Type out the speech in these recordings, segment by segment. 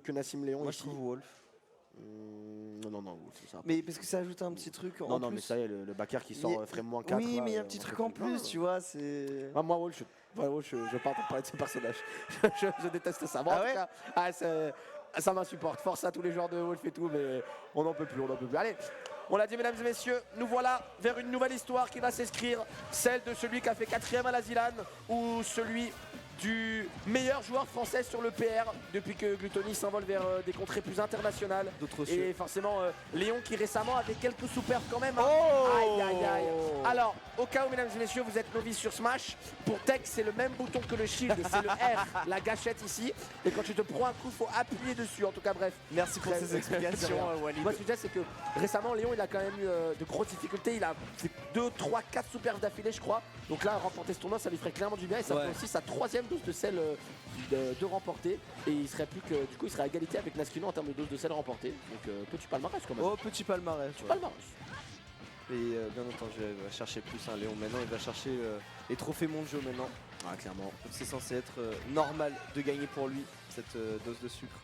que Nassim Léon. Moi ici. je trouve Wolf. Non, Wolf, c'est ça. Mais parce que ça ajoute un petit truc en plus. Non, mais ça y est, le backer qui sort frame moins 4. Oui, là, mais il y a un petit truc en plus, tu vois, c'est... Moi, Wolf, je pars pour parler de ce personnage. je déteste ça. Bon, Ah en ouais tout cas, ça m'insupporte. Force à tous les joueurs de Wolf et tout, mais on n'en peut plus, Allez, on l'a dit, mesdames et messieurs, nous voilà vers une nouvelle histoire qui va s'inscrire. Celle de celui qui a fait 4ème à la Zilan ou celui du meilleur joueur français sur le PR depuis que Gluttony s'envole vers des contrées plus internationales. Et forcément, Léon qui récemment avait quelques sous-perfs quand même. Hein. Oh aïe. Alors, au cas où, mesdames et messieurs, vous êtes novices sur Smash, pour Tech, c'est le même bouton que le shield, c'est le R, la gâchette ici. Et quand tu te prends un coup, il faut appuyer dessus. En tout cas, bref. Merci pour ces explications, Walid. Moi, ce que je dis, c'est que récemment, Léon, il a quand même eu de grosses difficultés. Il a fait 2, 3, 4 sous-perfs d'affilée, je crois. Donc là, remporter ce tournoi, ça lui ferait clairement du bien. Et ça ferait aussi sa 3ème dose de sel de remporter. Et il serait plus que, du coup, il serait à égalité avec Nascuno en termes de dose de sel remportée. Donc petit palmarès quand même. Oh, petit palmarès. Palmarès. Et bien entendu, il va chercher plus un Léon maintenant, il va chercher les trophées mondiaux maintenant. Ah, clairement. C'est censé être normal de gagner pour lui cette dose de sucre.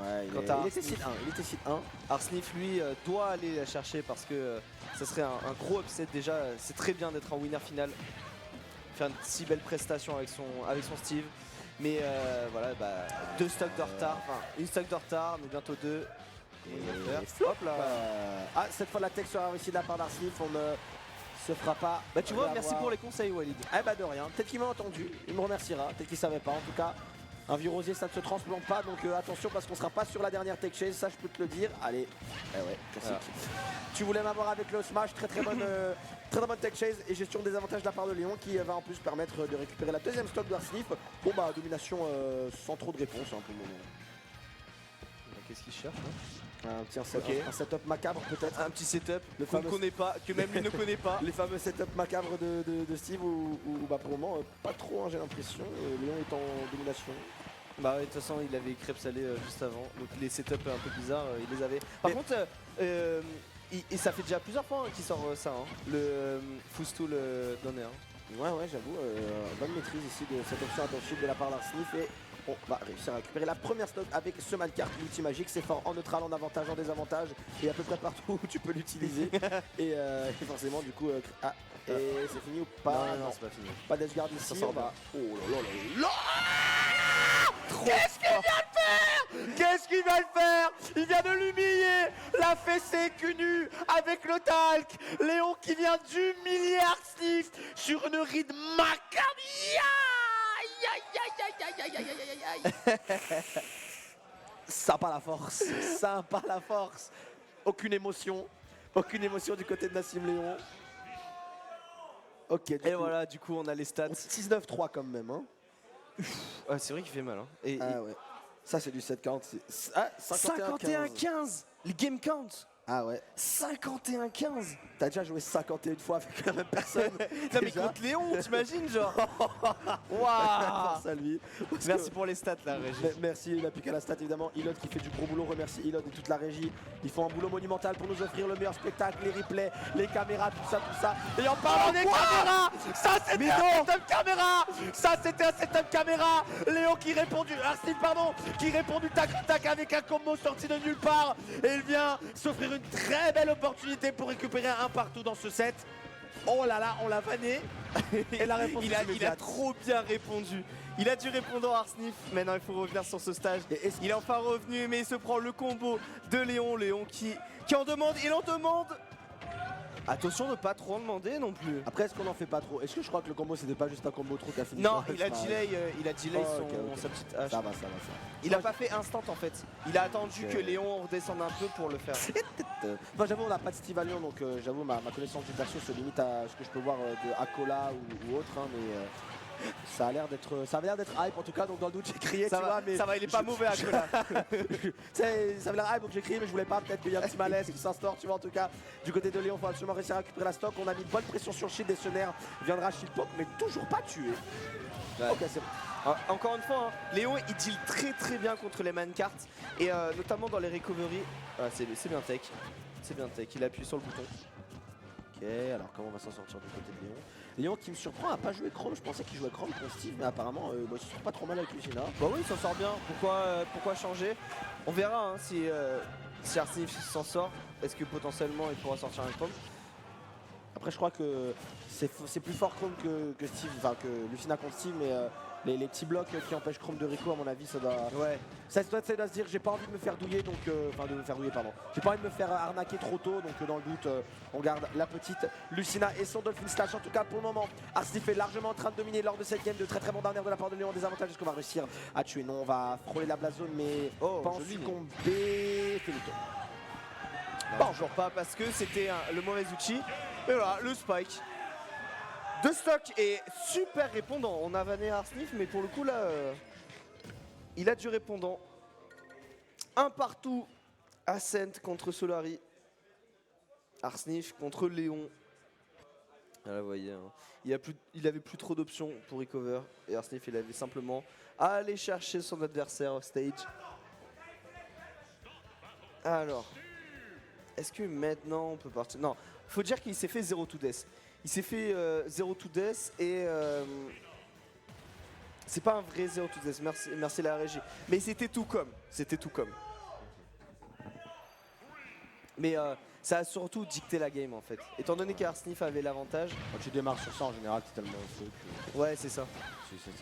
Ouais, il était site 1. Arsnif lui doit aller la chercher parce que ça serait un gros upset déjà. C'est très bien d'être en winner final, faire une si belle prestation avec son Steve. Mais voilà, 2 stocks de retard, enfin une stock de retard, mais bientôt 2. Et hop là. Ah, cette fois la tech sera réussie de la part d'Arsnif, on ne se fera pas. Bah tu vois, merci pour les conseils Walid. Eh bah de rien, peut-être qu'il m'a entendu, il me remerciera, peut-être qu'il savait pas. En tout cas, un vieux rosier ça ne se transplante pas, donc attention parce qu'on sera pas sur la dernière tech chase, ça je peux te le dire. Allez, ouais, classique. Tu voulais m'avoir avec le smash, très bonne tech chase et gestion des avantages de la part de Léon qui va en plus permettre de récupérer la 2ème stock d'Arsnif. Bon bah domination sans trop de réponse hein, pour le moment. Qu'est-ce qu'il cherche un setup macabre peut-être. Un petit setup qu'on ne connaît pas, que même lui ne connaît pas. Les fameux setups macabres de Steve où bah, pour le moment pas trop hein, j'ai l'impression. Léon est en domination. Bah de toute façon il avait crêpes salées juste avant, donc les setups un peu bizarres il les avait. Par contre et ça fait déjà plusieurs fois qu'il sort ça, hein, le Foustool donner. Ouais j'avoue, bonne maîtrise ici de cette option attention de la part d'Arsnif et on va réussir à récupérer la première stock avec ce Mancart multi magique. C'est fort en neutral, en avantage, en désavantage et à peu près partout où tu peux l'utiliser. et forcément du coup, et c'est fini ou pas? Non, c'est pas fini. Pas d'edgeguard ici, on va... Oh là Qu'est-ce qu'il vient de faire? Qu'est-ce qu'il vient de faire? Il vient de l'humilier, la fessée cul nu avec le talc. Léon qui vient d'humilier Arsnif sur une ride macabre. Ça pas la force. Aucune émotion du côté de Nassim Léon. Ok. Et voilà, du coup on a les stats. 6-9-3 quand même. Hein. C'est vrai qu'il fait mal. Hein. Et ouais. Ça c'est du 7-40. 51-15. Le game count. Ah ouais. 51-15. T'as déjà joué 51 fois avec la même personne. Non mais contre Léon, t'imagines genre. Waouh. Force à lui. Merci pour les stats la régie. Merci, il a plus qu'à la stat évidemment. Ilod qui fait du gros boulot, remercie Ilod et toute la régie. Ils font un boulot monumental pour nous offrir le meilleur spectacle, les replays, les caméras, tout ça. Et en parlant des caméras, ça c'était un setup caméra. Ça c'était un setup caméra. Léon qui répond qui répond du tac avec un combo sorti de nulle part. Et il vient s'offrir une très belle opportunité pour récupérer un partout dans ce set. Oh là là, on l'a vanné. Et la réponse il a trop bien répondu. Il a dû répondre à Arsnif. Maintenant il faut revenir sur ce stage. Il est enfin revenu mais il se prend le combo de Léon. Léon qui en demande. Il en demande. Attention de pas trop en demander non plus. Après est-ce qu'on en fait pas trop? Est-ce que je crois que le combo c'était pas juste un combo trop qu'à finir? Non, il a delay sa petite hache. Ça va. Il a pas fait instant en fait. Il a attendu que Léon redescende un peu pour le faire. Enfin j'avoue on n'a pas de Steve Valiant donc j'avoue ma connaissance du perso se limite à ce que je peux voir de Akola ou autre hein, mais ça avait l'air d'être hype en tout cas donc dans le doute j'ai crié ça va, mais ça va il est pas mauvais Akola. Ça avait l'air hype donc j'ai crié mais je voulais pas peut-être qu'il y a un petit malaise qui s'instaure tu vois en tout cas du côté de Léon il faut absolument réussir à récupérer la stock. On a mis une bonne pression sur le shield des Sonnaires, viendra shield pop mais toujours pas tué. Ouais. Ok c'est bon. Encore une fois, hein, Léon il deal très bien contre les mancarts et notamment dans les recovery. C'est bien tech. C'est bien tech, il appuie sur le bouton. Ok, alors comment on va s'en sortir du côté de Léon? Léon qui me surprend à pas jouer Chrome, je pensais qu'il jouait Chrome contre Steve, mais apparemment il se sort pas trop mal avec Lucina. Bah oui, il s'en sort bien, pourquoi changer? On verra hein, si Arsnif s'en sort, est-ce que potentiellement il pourra sortir un Chrome? Après je crois que c'est plus fort Chrome que Steve, enfin que Lucina contre Steve, mais les petits blocs qui empêchent Chrome de Rico à mon avis ça doit... Ouais. Ça doit se dire j'ai pas envie de me faire douiller donc... Enfin de me faire douiller pardon. J'ai pas envie de me faire arnaquer trop tôt donc dans le doute on garde la petite Lucina et son Dolphin Slash. En tout cas pour le moment Arsnif est largement en train de dominer lors de cette game de très bon dernier de la part de Léon. Des avantages, est-ce qu'on va réussir à tuer? Non, on va frôler la blast zone mais pas succomber. Finito. Bon, toujours pas parce que c'était le mauvais outil. Et voilà, le spike de stock est super répondant. On a vanné Arsnif, mais pour le coup là, il a du répondant. Un partout, Ascent contre Solari. Arsnif contre Léon. Là, vous voyez, hein. Il avait plus trop d'options pour recover. Et Arsnif, il avait simplement à aller chercher son adversaire off stage. Alors, est-ce que maintenant on peut partir? Non, faut dire qu'il s'est fait 0 to death. Il s'est fait 0 to death et c'est pas un vrai 0 to death, merci la régie. Mais c'était tout comme, Mais ça a surtout dicté la game en fait. Étant donné qu'Arsnif avait l'avantage. Quand tu démarres sur ça en général t'es tellement feu que... Ouais c'est ça.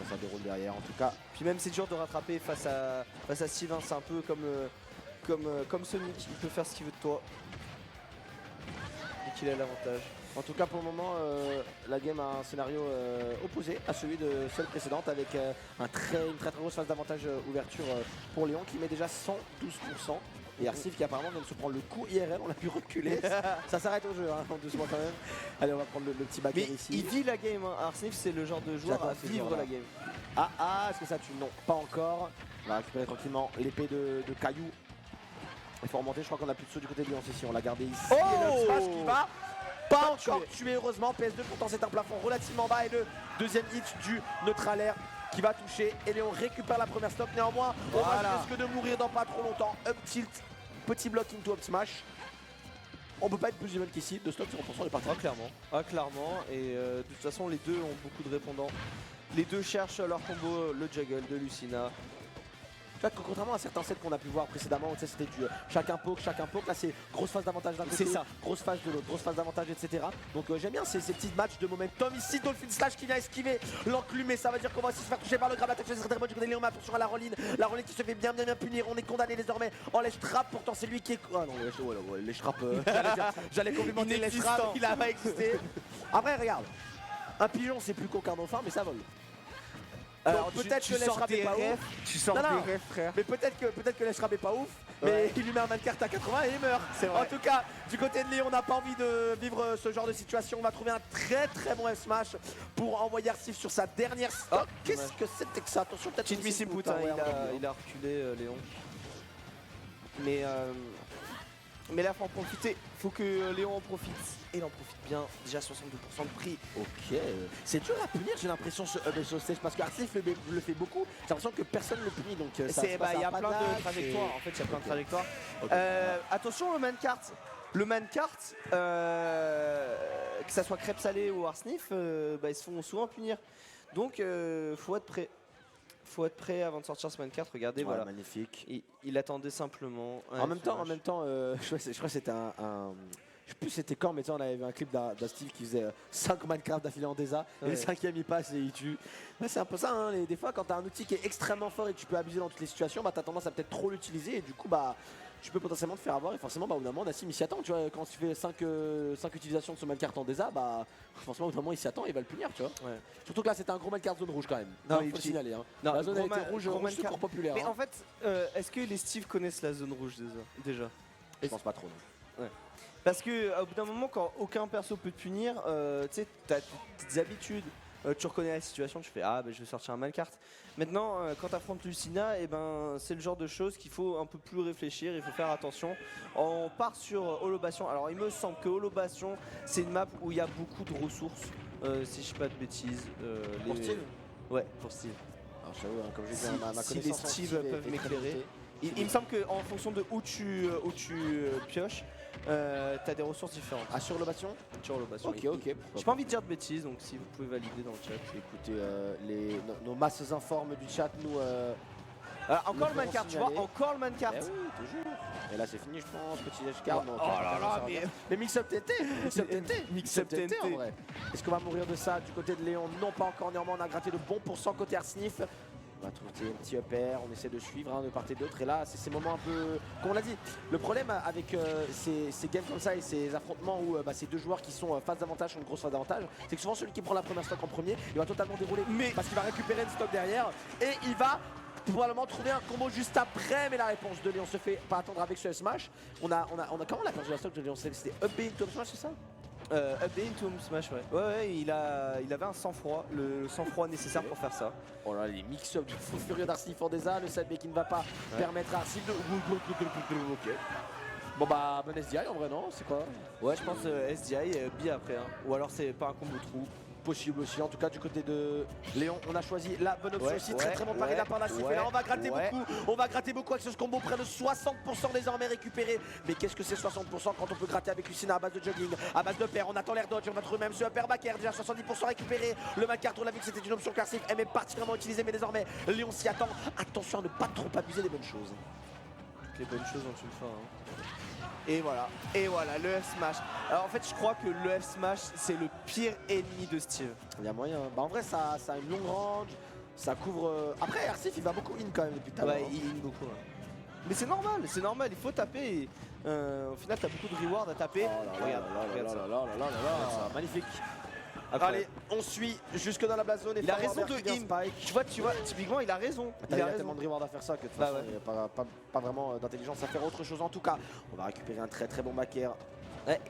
Ça déroule derrière en tout cas. Puis même c'est dur de rattraper face à Steve, hein. C'est un peu comme Sonic, il peut faire ce qu'il veut de toi. Et qu'il a l'avantage. En tout cas pour le moment la game a un scénario opposé à celui de celle précédente avec une très grosse phase d'avantage ouverture pour Léon qui met déjà 112%. Et Arsnif qui apparemment vient de se prendre le coup IRL, on l'a pu reculer. Ça s'arrête au jeu, hein, doucement quand même. Allez on va prendre le petit backer ici. Il vit la game, hein. Arsnif c'est le genre de joueur à vivre la game. Est-ce que ça tue? Non, pas encore. On va récupérer tranquillement l'épée de Caillou. Il faut remonter, je crois qu'on a plus de saut du côté de Léon ici, on l'a gardé ici. Oh, et le smash qui va pas encore tué heureusement. PS2 pourtant c'est un plafond relativement bas et le deuxième hit du neutralaire qui va toucher et Léon récupère la première stock. Néanmoins on risque de mourir dans pas trop longtemps. Up tilt, petit block into up smash. On peut pas être plus even qu'ici, de stock 0% les parties. Clairement, et de toute façon les deux ont beaucoup de répondants. Les deux cherchent leur combo, le juggle de Lucina. Tu vois, contrairement à certains sets qu'on a pu voir précédemment, c'était du chacun poke, là c'est grosse phase d'avantage d'un côté, grosse phase de l'autre, grosse phase d'avantage, etc. Donc j'aime bien ces petits matchs de momentum. Ici Dolphin Slash qui vient esquiver l'enclume, mais ça veut dire qu'on va aussi se faire toucher par le grab attack. C'est très bon du côté de Léon, mais attention à la Roline qui se fait bien punir. On est condamné désormais en ledge trap, pourtant c'est lui qui est... Ah non, les trap, j'allais complimenter les trap, il a pas existé. Après regarde, un pigeon c'est plus qu'aucun dauphin, mais ça vole. Alors peut-être que l'Eshrap est pas ouf. Tu sors des rêves frère. Mais peut-être que l'Eshrap est pas ouf. Mais il lui met un mancart à 80 et il meurt. En tout cas, du côté de Léon, on n'a pas envie de vivre ce genre de situation. On va trouver un très bon F-Smash pour envoyer Arsnif sur sa dernière stock. Qu'est-ce que c'était que ça? Attention, peut-être Petite missile put, il a reculé Léon. Mais là faut en profiter, faut que Léon en profite. Et il en profite bien, déjà 62% de prix. Ok, c'est dur à punir j'ai l'impression ce stage parce que Arsnif le fait beaucoup. J'ai l'impression que personne ne le punit donc il y a plein de trajectoires, en fait il y a plein de trajectoires. Attention le mancart. Le mancart, que ça soit crêpe salée ou Arsnif, ils se font souvent punir. Donc faut être prêt. Faut être prêt avant de sortir ce mancart, regardez, voilà. Magnifique. Il attendait simplement. En même temps, je crois que c'était je sais plus c'était quand, mais on avait vu un clip d'un Steve qui faisait 5 Minecraft d'affilée en DESA, et le 5ème il passe et il tue. C'est un peu ça, hein, des fois quand tu as un outil qui est extrêmement fort et que tu peux abuser dans toutes les situations, tu as tendance à peut-être trop l'utiliser et du coup tu peux potentiellement te faire avoir et forcément au bout d'un moment Nassim il s'y attend, tu vois, quand tu fais 5 utilisations de ce Minecart en DESA, forcément au bout d'un moment il s'y attend et il va le punir, tu vois. Surtout que là c'était un gros Minecart zone rouge quand même. Non, il faut le signaler, hein. Non, la zone a été rouge secours populaire. Mais en fait, est-ce que les Steve connaissent la zone rouge déjà? Je pense pas trop. Ouais. Parce que au bout d'un moment, quand aucun perso peut te punir, tu sais, t'as tes habitudes, tu reconnais la situation, tu fais je vais sortir un Minecart. Maintenant, quand tu affrontes Lucina, c'est le genre de choses qu'il faut un peu plus réfléchir, il faut faire attention. On part sur Holobation. Alors il me semble que Holobation, c'est une map où il y a beaucoup de ressources, si je dis pas de bêtises. Pour Steve? Ouais, pour Steve. Alors j'avoue, comme je dis, ma si les Steve peuvent m'éclairer. Il me semble qu'en fonction de où tu pioches, t'as des ressources différentes. Ah, sur l'ovation. Sur l'ovation. Ok, ok. J'ai pas envie de dire de bêtises, donc si vous pouvez valider dans le chat. Écoutez, nos masses informes du chat nous. Encore le feront mancart, tu signaler. vois, encore le mancart. Eh oui, toujours. Et là c'est fini je pense, petit escarpe. Oh là là, mais mix-up TNT, mix-up TNT, Mix-up TNT. en vrai. Est-ce qu'on va mourir de ça du côté de Léon? Non, pas encore, néanmoins on a gratté de bons pourcents côté Arsnif. On va trouver un petit up air, on essaie de suivre de part et d'autre. Et là, c'est ces moments un peu. Comme on l'a dit, le problème avec ces games comme ça et ces affrontements où ces deux joueurs qui sont face d'avantage sont une grosse phase d'avantage, c'est que souvent celui qui prend la première stock en premier, il va totalement dérouler. Parce qu'il va récupérer une stock derrière et il va probablement trouver un combo juste après. Mais la réponse de Léon se fait pas attendre avec ce smash. Comment on a perdu la stock de Léon? C'était up B into smash, c'est ça? Up B into smash, ouais. Ouais, il avait un sang-froid, le sang-froid nécessaire pour faire ça. Oh là, les mix-up du fou furieux d'Arsnif Fordeza, le side B qui ne va pas permettre à Arsnif de. Ok. Bon bah, bon SDI en vrai, non? C'est quoi? Ouais, je pense SDI B après. Hein. Ou alors c'est pas un combo trou. Possible aussi, en tout cas du côté de Léon, on a choisi la bonne option aussi, très bon pari de la part d'Arsnif. Et là on va gratter beaucoup, avec ce combo, près de 60% désormais récupéré. Mais qu'est-ce que c'est 60% quand on peut gratter avec Lucina à base de jogging, à base de pair, on attend l'air dodge, on va trouver même ce upper backer, déjà 70% récupéré. Le Macart, on l'a vu que c'était une option qu'Arsnif aimait particulièrement utiliser, mais désormais Léon s'y attend. Attention à ne pas trop abuser des bonnes choses. Toutes les bonnes choses ont une fin. Hein. Et voilà, le F smash. Alors en fait, je crois que le F smash, c'est le pire ennemi de Steve. Il y a moyen. Bah en vrai, ça a une longue range, ça couvre. Après, Arsnif, il va beaucoup in quand même depuis tout à l'heure. Ouais, il in beaucoup. Ouais. Mais c'est normal, il faut taper. Et, au final, t'as beaucoup de rewards à taper. Regarde ça. Magnifique. Allez, on suit jusque dans la blast zone. Et il a raison de in. Tu vois, typiquement, il a raison. Il a tellement de reward à faire ça que de toute façon, il n'y a pas vraiment d'intelligence à faire autre chose. En tout cas, on va récupérer un très bon backer.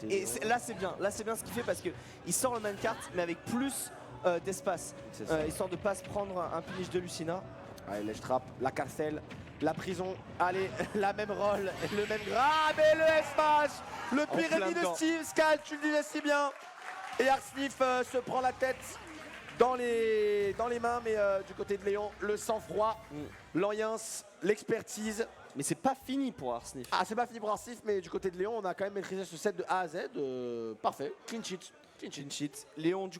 Et là, c'est bien ce qu'il fait parce qu'il sort le mancart, mais avec plus d'espace. Histoire de pas se prendre un punish de Lucina. Allez, ledge trap, la carcelle, la prison. Allez, la même roll, le même grab et le F-smash. Le pire ennemi de Steve, Skal, tu le disais si bien. Et Arsnif se prend la tête dans les mains, mais du côté de Léon, le sang-froid, l'ambiance, l'expertise. Mais c'est pas fini pour Arsnif. Ah, c'est pas fini pour Arsnif, mais du côté de Léon, on a quand même maîtrisé ce set de A à Z. Parfait, clean sheet. Léon, du coup,